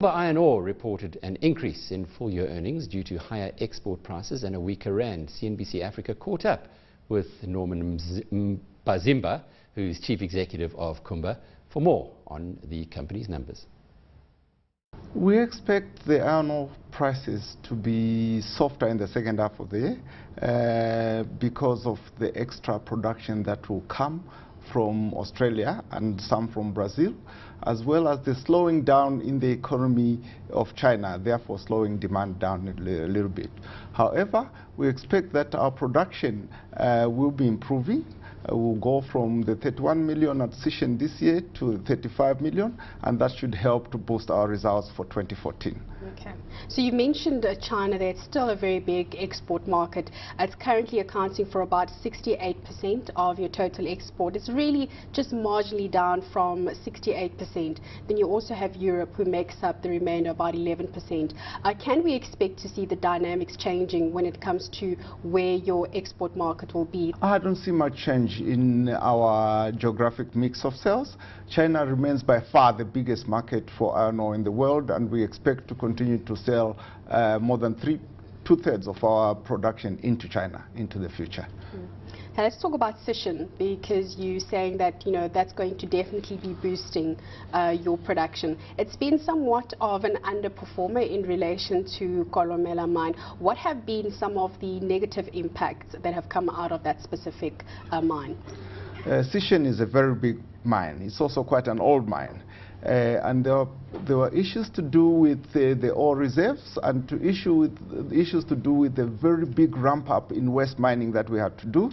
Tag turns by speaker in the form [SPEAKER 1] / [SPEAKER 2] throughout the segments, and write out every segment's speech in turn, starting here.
[SPEAKER 1] Kumba Iron Ore reported an increase in full-year earnings due to higher export prices and a weaker rand. CNBC Africa caught up with Norman Mbazima, who's chief executive of Kumba, for more on the company's numbers.
[SPEAKER 2] We expect the iron ore prices to be softer in the second half of the year because of the extra production that will come from Australia and some from Brazil, as well as the slowing down in the economy of China, therefore slowing demand down a little bit. However, we expect that our production will be improving. We'll go from the 31 million at Sishen this year to 35 million, and that should help to boost our results for 2014.
[SPEAKER 3] Okay. So you mentioned China there. It's still a very big export market. It's currently accounting for about 68% of your total export. It's really just marginally down from 68%. Then you also have Europe, who makes up the remainder, about 11%. Can we expect to see the dynamics changing when it comes to where your export market will be?
[SPEAKER 2] I don't see much change in our geographic mix of sales. China remains by far the biggest market for iron ore in the world, and we expect to continue to sell more than two-thirds of our production into China into the future.
[SPEAKER 3] Now let's talk about Sishen, because you're saying that that's going to definitely be boosting your production. It's been somewhat of an underperformer in relation to Kolomela mine. What have been some of the negative impacts that have come out of that specific mine?
[SPEAKER 2] Sishen is a very big mine. It's also quite an old mine. And there were issues to do with the ore reserves and issues to do with the very big ramp up in waste mining that we had to do.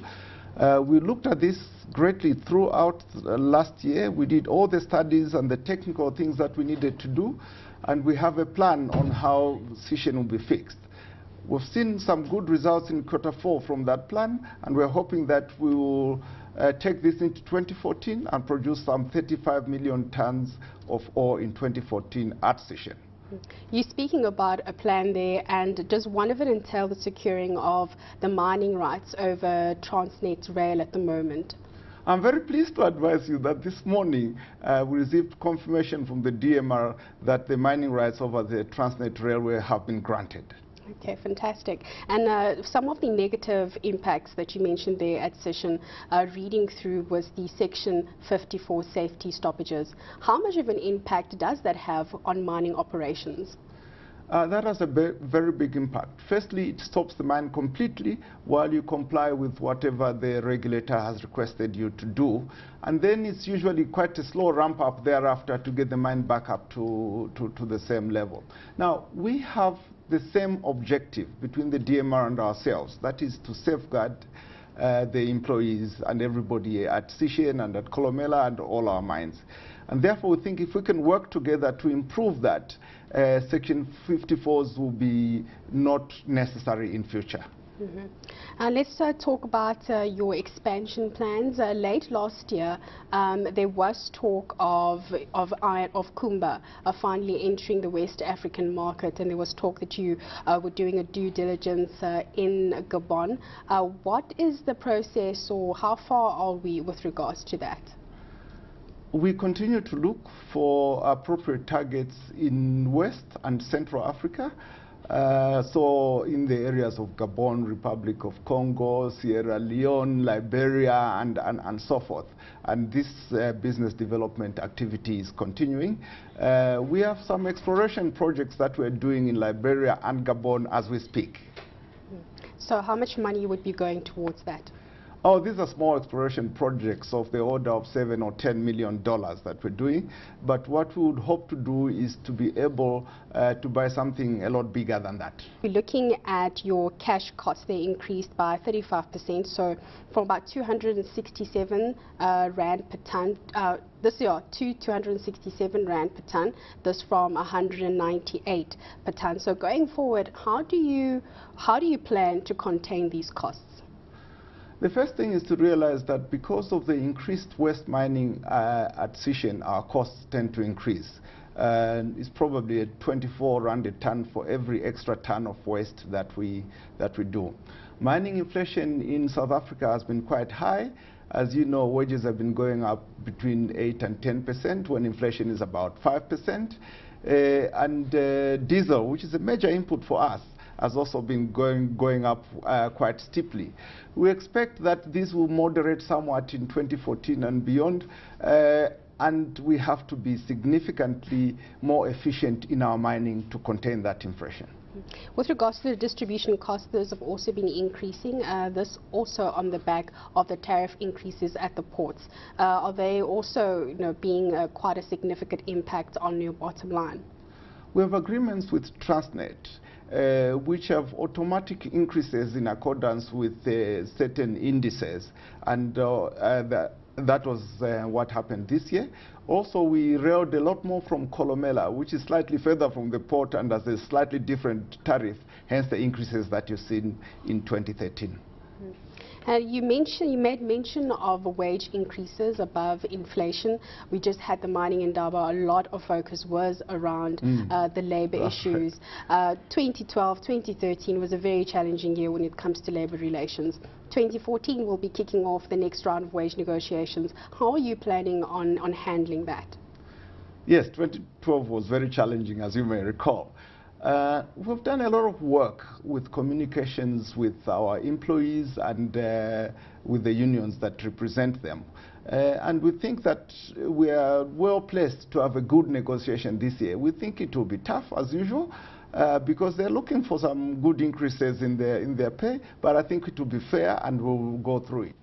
[SPEAKER 2] We looked at this greatly throughout last year. We did all the studies and the technical things that we needed to do, and we have a plan on how Sishen will be fixed. We've seen some good results in Q4 from that plan, and we're hoping that we will take this into 2014 and produce some 35 million tons of ore in 2014 at Sishen.
[SPEAKER 3] You're speaking about a plan there, and does one of it entail the securing of the mining rights over Transnet Rail at the moment?
[SPEAKER 2] I'm very pleased to advise you that this morning we received confirmation from the DMR that the mining rights over the Transnet Railway have been granted.
[SPEAKER 3] Okay, fantastic. And some of the negative impacts that you mentioned there at Sishen, reading through, was the Section 54 safety stoppages. How much of an impact does that have on mining operations?
[SPEAKER 2] That has a very big impact. Firstly, it stops the mine completely while you comply with whatever the regulator has requested you to do. And then it's usually quite a slow ramp up thereafter to get the mine back up to the same level. Now, we have the same objective between the DMR and ourselves, that is to safeguard the employees and everybody at Sishen and at Kolomela and all our mines. And therefore, we think if we can work together to improve that, Section 54s will be not necessary in future.
[SPEAKER 3] Let's talk about your expansion plans. Late last year, there was talk of Kumba finally entering the West African market, and there was talk that you were doing a due diligence in Gabon. What is the process, or how far are we with regards to that?
[SPEAKER 2] We continue to look for appropriate targets in West and Central Africa. So in the areas of Gabon, Republic of Congo, Sierra Leone, Liberia, and so forth. And this business development activity is continuing. We have some exploration projects that we're doing in Liberia and Gabon as we speak.
[SPEAKER 3] So how much money would be going towards that?
[SPEAKER 2] Oh, these are small exploration projects of the order of $7 or $10 million that we're doing. But what we would hope to do is to be able to buy something a lot bigger than that. We're
[SPEAKER 3] looking at your cash costs. They increased by 35%, so from about 267 Rand per ton this year to 267 Rand per ton, this from 198 per ton. So going forward, how do you plan to contain these costs?
[SPEAKER 2] The first thing is to realize that because of the increased waste mining at Sishen, our costs tend to increase. It's probably a 24 Rand a ton for every extra ton of waste that we do. Mining inflation in South Africa has been quite high. As you know, wages have been going up between 8 and 10% when inflation is about 5%. and diesel, which is a major input for us, has also been going up quite steeply. We expect that this will moderate somewhat in 2014 and beyond, and we have to be significantly more efficient in our mining to contain that inflation.
[SPEAKER 3] With regards to the distribution costs, those have also been increasing, this also on the back of the tariff increases at the ports. Are they also being quite a significant impact on your bottom line?
[SPEAKER 2] We have agreements with Transnet, which have automatic increases in accordance with certain indices, and that was what happened this year. Also, we railed a lot more from Colomela, which is slightly further from the port and has a slightly different tariff, hence the increases that you've seen in 2013.
[SPEAKER 3] You made mention of wage increases above inflation. We just had the mining indaba. A lot of focus was around the labor issues. 2012, 2013 was a very challenging year when it comes to labor relations. 2014 will be kicking off the next round of wage negotiations. How are you planning on handling that?
[SPEAKER 2] Yes, 2012 was very challenging, as you may recall. We've done a lot of work with communications with our employees and with the unions that represent them. And we think that we are well placed to have a good negotiation this year. We think it will be tough, as usual, because they're looking for some good increases in their pay, but I think it will be fair and we'll go through it.